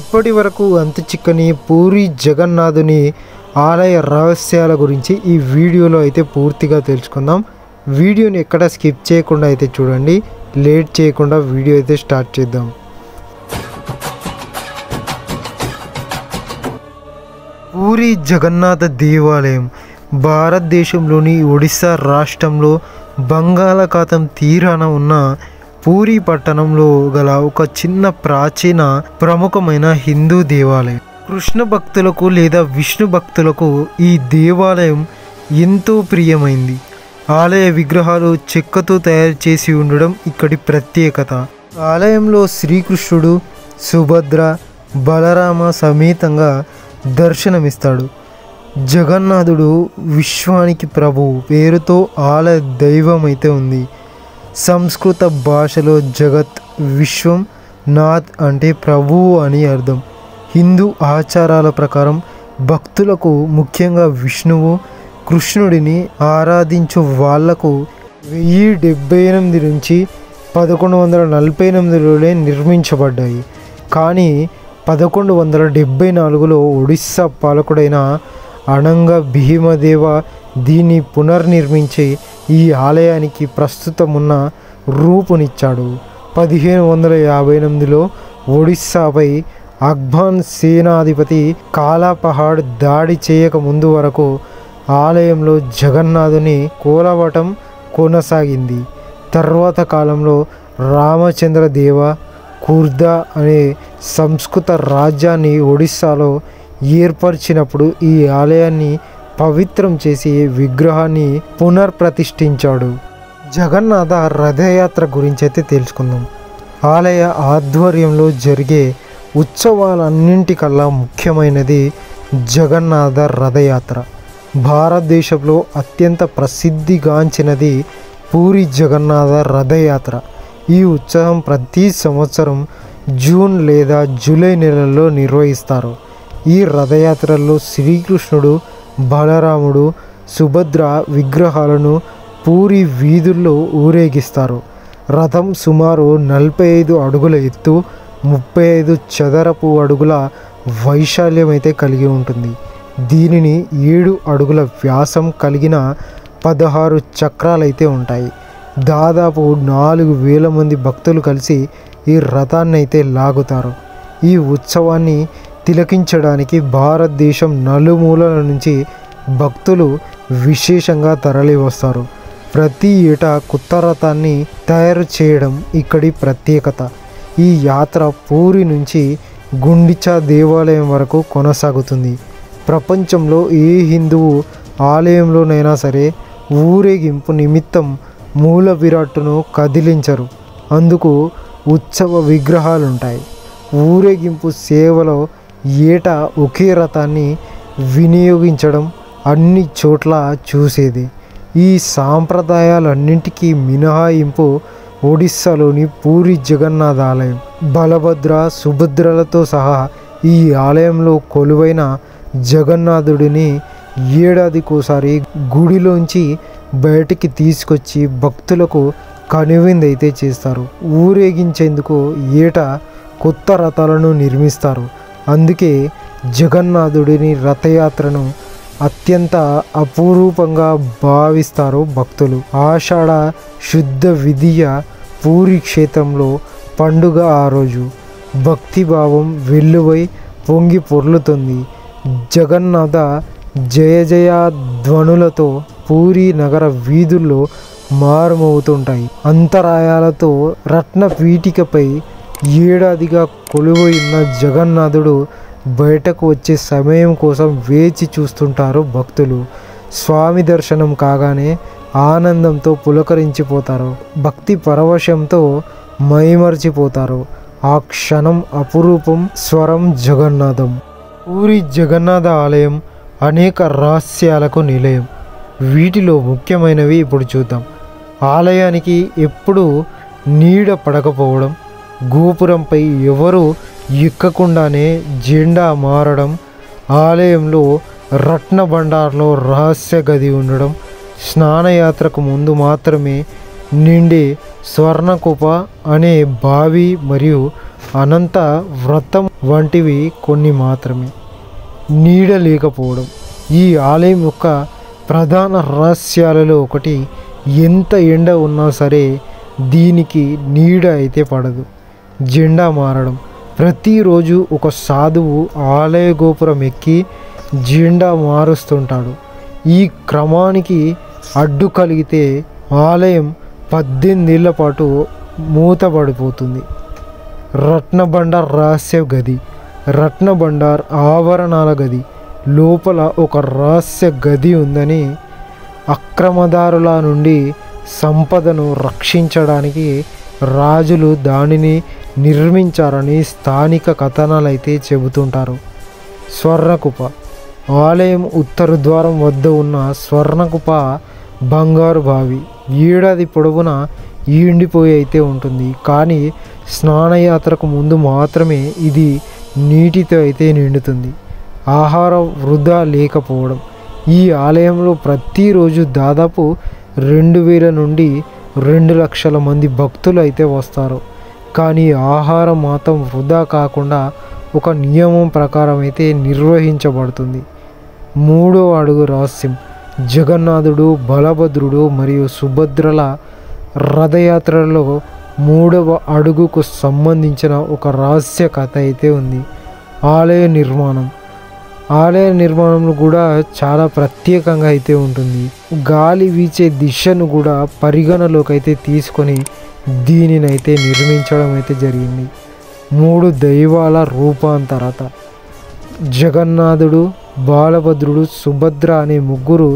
ఇప్పటి వరకు అంతు చిక్కని పూరి జగన్నాథుని ఆలయ రహస్యాల గురించి ఈ వీడియోలో అయితే పూర్తిగా తెలుసుకుందాం. వీడియోని ఎక్కడ స్కిప్ చేయకుండా అయితే చూడండి. లేట్ చేయకుండా వీడియో అయితే స్టార్ట్ చేద్దాం. పూరి జగన్నాథ దేవాలయం భారతదేశంలోని ఒడిశా రాష్ట్రంలో బంగాళాఖాతం తీరాన ఉన్న పూరి పట్టణంలో గల ఒక చిన్న ప్రాచీన ప్రముఖమైన హిందూ దేవాలయం. కృష్ణ భక్తులకు లేదా విష్ణు భక్తులకు ఈ దేవాలయం ఎంతో ప్రియమైంది. ఆలయ విగ్రహాలు చెక్కతో తయారు చేసి ఉండడం ఇక్కడి ప్రత్యేకత. ఆలయంలో శ్రీకృష్ణుడు, సుభద్ర, బలరామ సమేతంగా దర్శనమిస్తాడు. జగన్నాథుడు విశ్వానికి ప్రభు పేరుతో ఆలయ దైవం అయితే ఉంది. సంస్కృత భాషలో జగత్, విశ్వం, నాథ్ అంటే ప్రభువు అని అర్థం. హిందూ ఆచారాల ప్రకారం భక్తులకు, ముఖ్యంగా విష్ణువు, కృష్ణుడిని ఆరాధించు వాళ్లకు 1078 నుంచి 1148లోనే నిర్మించబడ్డాయి. కానీ 1174లో ఒడిస్సా పాలకుడైన అనంగ భీమదేవ దీన్ని పునర్నిర్మించి ఈ ఆలయానికి ప్రస్తుతమున్న రూపునిచ్చాడు. 1558లో ఒడిస్సాపై అఫ్ఘాన్ సేనాధిపతి కాలాపహాడ్ దాడి చేయక ముందు వరకు ఆలయంలో జగన్నాథుని కొలవటం కొనసాగింది. తర్వాత కాలంలో రామచంద్రదేవ కుర్దా అనే సంస్కృత రాజ్యాన్ని ఒడిస్సాలో ఏర్పరిచినప్పుడు ఈ ఆలయాన్ని పవిత్రం చేసి విగ్రహాన్ని పునర్ప్రతిష్ఠించాడు. జగన్నాథ రథయాత్ర గురించి అయితే తెలుసుకుందాం. ఆలయ ఆధ్వర్యంలో జరిగే ఉత్సవాలన్నింటికల్లా ముఖ్యమైనది జగన్నాథ రథయాత్ర. భారతదేశంలో అత్యంత ప్రసిద్ధిగాంచినది పూరి జగన్నాథ రథయాత్ర. ఈ ఉత్సవం ప్రతి సంవత్సరం జూన్ లేదా జూలై నెలల్లో నిర్వహిస్తారు. ఈ రథయాత్రలో శ్రీకృష్ణుడు, బలరాముడు, సుభద్ర విగ్రహాలను పూరి వీధుల్లో ఊరేగిస్తారు. రథం సుమారు 45 అడుగుల ఎత్తు, 35 చదరపు అడుగుల వైశాల్యం అయితే కలిగి ఉంటుంది. దీనిని 7 అడుగుల వ్యాసం కలిగిన 16 చక్రాలైతే ఉంటాయి. దాదాపు 4000 మంది భక్తులు కలిసి ఈ రథాన్ని అయితే లాగుతారు. ఈ ఉత్సవాన్ని తిలకించడానికి భారతదేశం నలుమూలల నుంచి భక్తులు విశేషంగా తరలి వస్తారు. ప్రతి ఏటా కొత్త రథాన్ని తయారు చేయడం ఇక్కడి ప్రత్యేకత. ఈ యాత్ర పూరి నుంచి గుండిచా దేవాలయం వరకు కొనసాగుతుంది. ప్రపంచంలో ఏ హిందువు ఆలయంలోనైనా సరే ఊరేగింపు నిమిత్తం మూల విరాట్టును కదిలించరు. అందుకు ఉత్సవ విగ్రహాలుంటాయి. ఊరేగింపు సేవలో ఏటా ఒకే రథాన్ని వినియోగించడం అన్ని చోట్ల చూసేది. ఈ సాంప్రదాయాలన్నింటికీ మినహాయింపు ఒడిస్సాలోని పూరి జగన్నాథ ఆలయం. బలభద్ర, సుభద్రలతో సహా ఈ ఆలయంలో కొలువైన జగన్నాథుడిని ఏడాదికోసారి గుడిలోంచి బయటికి తీసుకొచ్చి భక్తులకు కనువిందైతే చేస్తారు. ఊరేగించేందుకు ఏటా కొత్త రథాలను నిర్మిస్తారు. అందుకే జగన్నాథుడిని రథయాత్రను అత్యంత అపురూపంగా భావిస్తారు భక్తులు. ఆషాఢ శుద్ధ విధియ పూరి క్షేత్రంలో పండుగ. ఆ రోజు భక్తిభావం వెల్లువై పొంగి పొర్లుతుంది. జగన్నాథ జయ జయ ధ్వనులతో పూరి నగర వీధుల్లో మారుమవుతుంటాయి. అంతరాయాలతో రత్న పీఠికపై ఏడాదిగా కొలువైన జగన్నాథుడు బయటకు వచ్చే సమయం కోసం వేచి చూస్తుంటారు భక్తులు. స్వామి దర్శనం కాగానే ఆనందంతో పులకరించిపోతారు. భక్తి పరవశంతో మైమర్చిపోతారు. ఆ క్షణం అపురూపం. స్వరం జగన్నాథం. పూరి జగన్నాథ ఆలయం అనేక రహస్యాలకు నిలయం. వీటిలో ముఖ్యమైనవి ఇప్పుడు చూద్దాం. ఆలయానికి ఎప్పుడూ నీడ పడకపోవడం, గోపురంపై ఎవరు ఎక్కకుండానే జెండా మారడం, ఆలయంలో రత్న భండార్లో రహస్య గది ఉండడం, స్నానయాత్రకు ముందు మాత్రమే నిండే స్వర్ణకూప అనే బావి మరియు అనంత వ్రతం వంటివి కొన్ని మాత్రమే. నీడ లేకపోవడం ఈ ఆలయం యొక్క ప్రధాన రహస్యాలలో ఒకటి. ఎంత ఎండ ఉన్నా సరే దీనికి నీడ అయితే పడదు. జెండా మారడం ప్రతిరోజు ఒక సాధువు ఆలయ గోపురం ఎక్కి జెండా మారుస్తుంటాడు. ఈ క్రమానికి అడ్డు కలిగితే ఆలయం 18 ఏళ్ల పాటు మూతపడిపోతుంది. రత్నభండార్ రహస్య గది. రత్నభండార్ ఆభరణాల గది లోపల ఒక రహస్య గది ఉందని, అక్రమదారుల నుండి సంపదను రక్షించడానికి రాజులు దానిని నిర్మించారని స్థానిక కథనాలు అయితే చెబుతుంటారు. స్వర్ణకుప ఆలయం ఉత్తర ద్వారం వద్ద ఉన్న స్వర్ణకుప బంగారు బావి ఏడాది పొడవునా ఈండిపోయి అయితే ఉంటుంది. కానీ స్నానయాత్రకు ముందు మాత్రమే ఇది నీటితో అయితే నిండుతుంది. ఆహారం వృధా లేకపోవడం ఈ ఆలయంలో ప్రతిరోజు దాదాపు 2000 నుండి 2 లక్షల మంది భక్తులు అయితే వస్తారు. కానీ ఆహారం మాత్రం వృధా కాకుండా ఒక నియమం ప్రకారం అయితే నిర్వహించబడుతుంది. 3వ అడుగు రహస్యం. జగన్నాథుడు, బలభద్రుడు మరియు సుభద్రల రథయాత్రలో 3వ అడుగుకు సంబంధించిన ఒక రహస్య కథ అయితే ఉంది. ఆలయ నిర్మాణంలో కూడా చాలా ప్రత్యేకంగా అయితే ఉంటుంది. గాలి వీచే దిశను కూడా పరిగణలోకి అయితే తీసుకొని దీనినైతే నిర్మించడం అయితే జరిగింది. 3 దైవాల రూపాంతరత. జగన్నాథుడు, బాలభద్రుడు, సుభద్ర అనే 3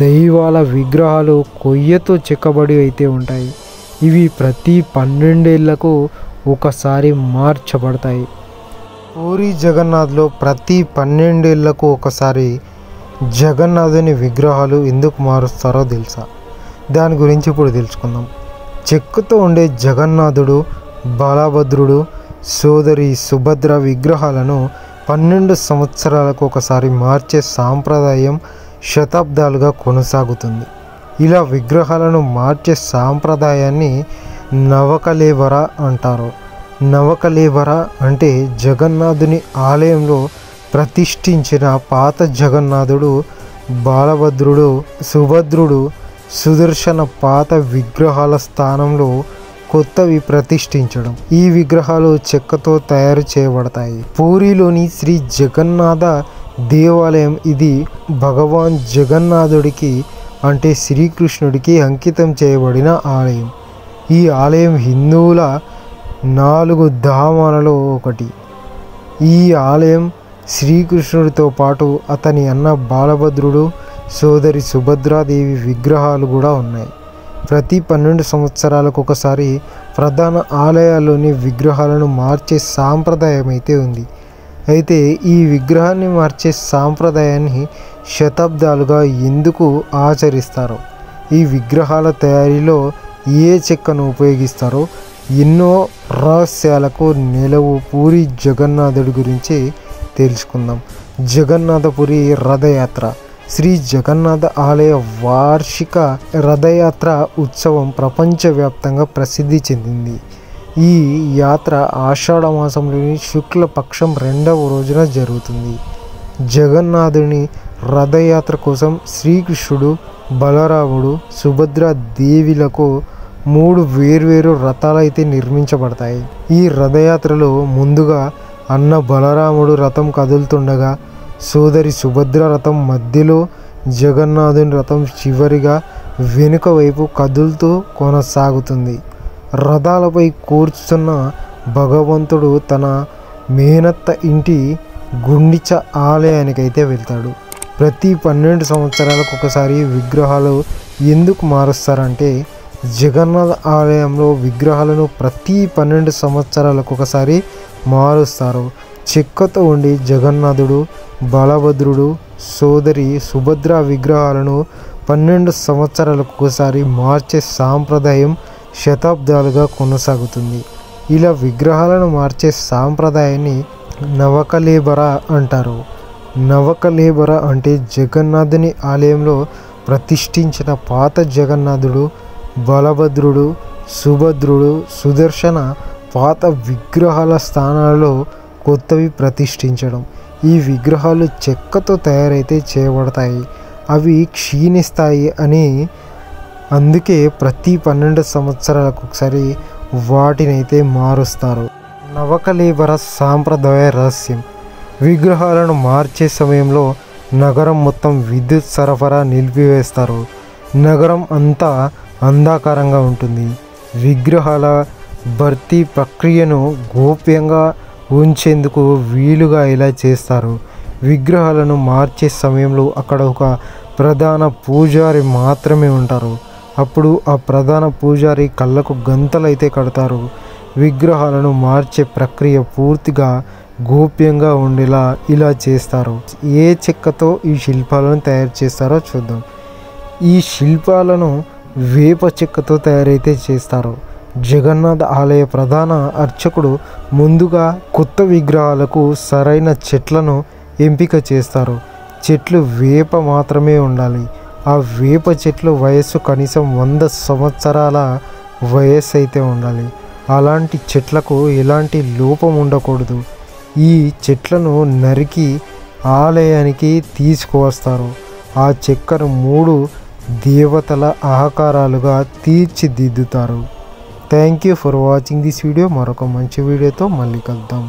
దైవాల విగ్రహాలు కొయ్యతో చెక్కబడి అయితే ఉంటాయి. ఇవి ప్రతి 12 ఏళ్లకు ఒకసారి మార్చబడతాయి. పూరి జగన్నాథ్లో ప్రతి 12 ఏళ్లకు ఒకసారి జగన్నాథుని విగ్రహాలు ఎందుకు మారుస్తారో తెలుసా? దాని గురించి ఇప్పుడు తెలుసుకుందాం. చెక్కుతో ఉండే జగన్నాథుడు, బలభద్రుడు, సోదరి సుభద్ర విగ్రహాలను 12 సంవత్సరాలకు ఒకసారి మార్చే సాంప్రదాయం శతాబ్దాలుగా కొనసాగుతుంది. ఇలా విగ్రహాలను మార్చే సాంప్రదాయాన్ని నవకళేబర అంటారు. నవకళేబర అంటే జగన్నాథుని ఆలయంలో ప్రతిష్ఠించిన పాత జగన్నాథుడు, బాలభద్రుడు, సుభద్రుడు, సుదర్శన పాత విగ్రహాల స్థానంలో కొత్తవి ప్రతిష్ఠించడం. ఈ విగ్రహాలు చెక్కతో తయారు చేయబడతాయి. పూరిలోని శ్రీ జగన్నాథ దేవాలయం ఇది భగవాన్ జగన్నాథుడికి అంటే శ్రీకృష్ణుడికి అంకితం చేయబడిన ఆలయం. ఈ ఆలయం హిందువుల 4 ధామాలలో ఒకటి. ఈ ఆలయం శ్రీకృష్ణుడితో పాటు అతని అన్న బాలభద్రుడు, సోదరి సుభద్రాదేవి విగ్రహాలు కూడా ఉన్నాయి. ప్రతి 12 సంవత్సరాలకు ఒకసారి ప్రధాన ఆలయాల్లోని విగ్రహాలను మార్చే సాంప్రదాయం అయితే ఉంది. అయితే ఈ విగ్రహాన్ని మార్చే సాంప్రదాయాన్ని శతాబ్దాలుగా ఎందుకు ఆచరిస్తారో, ఈ విగ్రహాల తయారీలో ఏ చెక్కను ఉపయోగిస్తారో ఎన్నో రహస్యాలకు నెలవు పూరి జగన్నాథుడి గురించి తెలుసుకుందాం. జగన్నాథపురి రథయాత్ర. శ్రీ జగన్నాథ ఆలయ వార్షిక రథయాత్ర ఉత్సవం ప్రపంచవ్యాప్తంగా ప్రసిద్ధి చెందింది. ఈ యాత్ర ఆషాఢ మాసంలోని శుక్లపక్షం 2వ రోజున జరుగుతుంది. జగన్నాథుని రథయాత్ర కోసం శ్రీకృష్ణుడు, బలరాముడు, సుభద్ర దేవిలకు 3 వేర్వేరు రథాలు అయితే నిర్మించబడతాయి. ఈ రథయాత్రలో ముందుగా అన్న బలరాముడు రథం కదులుతుండగా, సోదరి సుభద్ర రథం మధ్యలో, జగన్నాథుని రథం చివరిగా వెనుక వైపు కదులుతూ కొనసాగుతుంది. రథాలపై కూర్చున్న భగవంతుడు తన మేనత్త ఇంటి గుండిచ ఆలయానికైతే వెళ్తాడు. ప్రతి 12 సంవత్సరాలకు ఒకసారి విగ్రహాలు ఎందుకు మారుస్తారంటే, జగన్నాథ ఆలయంలో విగ్రహాలను ప్రతి 12 సంవత్సరాలకు ఒకసారి మారుస్తారు. చెక్కతో ఉండి జగన్నాథుడు, బలభద్రుడు, సోదరి సుభద్ర విగ్రహాలను 12 సంవత్సరాలకు ఒకసారి మార్చే సాంప్రదాయం శతాబ్దాలుగా కొనసాగుతుంది. ఇలా విగ్రహాలను మార్చే సాంప్రదాయాన్ని నవకళేబర అంటారు. నవకళేబర అంటే జగన్నాథుని ఆలయంలో ప్రతిష్ఠించిన పాత జగన్నాథుడు, బలభద్రుడు, సుభద్రుడు, సుదర్శన పాత విగ్రహాల స్థానాల్లో కొత్తవి ప్రతిష్ఠించడం. ఈ విగ్రహాలు చెక్కతో తయారైతే చేయబడతాయి, అవి క్షీణిస్తాయి అని అందుకే ప్రతి 12 సంవత్సరాలకు ఒకసారి వాటినైతే మారుస్తారు. నవకళేబర సాంప్రదాయ రహస్యం. విగ్రహాలను మార్చే సమయంలో నగరం మొత్తం విద్యుత్ సరఫరా నిలిపివేస్తారు. నగరం అంతా అంధకారంగా ఉంటుంది. విగ్రహాల భర్తీ ప్రక్రియను గోప్యంగా ఉంచేందుకు వీలుగా ఇలా చేస్తారు. విగ్రహాలను మార్చే సమయంలో అక్కడ ఒక ప్రధాన పూజారి మాత్రమే ఉంటారు. అప్పుడు ఆ ప్రధాన పూజారి కళ్ళకు గంతలైతే కడతారు. విగ్రహాలను మార్చే ప్రక్రియ పూర్తిగా గోప్యంగా ఉండేలా ఇలా చేస్తారు. ఏ చెక్కతో ఈ శిల్పాలను తయారు చేస్తారో చూద్దాం. ఈ శిల్పాలను వేప చెక్కతో తయారైతే చేస్తారు. జగన్నాథ ఆలయ ప్రధాన అర్చకుడు ముందుగా కొత్త విగ్రహాలకు సరైన చెట్లను ఎంపిక చేస్తారు. చెట్లు వేప మాత్రమే ఉండాలి. ఆ వేప చెట్లు వయస్సు కనీసం 100 సంవత్సరాల వయస్సు అయితే ఉండాలి. అలాంటి చెట్లకు ఎలాంటి లోపం ఉండకూడదు. ఈ చెట్లను నరికి ఆలయానికి తీసుకువస్తారు. ఆ చెక్కను 3 దేవతల ఆకారాలుగా తీర్చిదిద్దుతారు. Thank you for watching this video. మరొక మంచి వీడియోతో మళ్ళీ కలుద్దాం.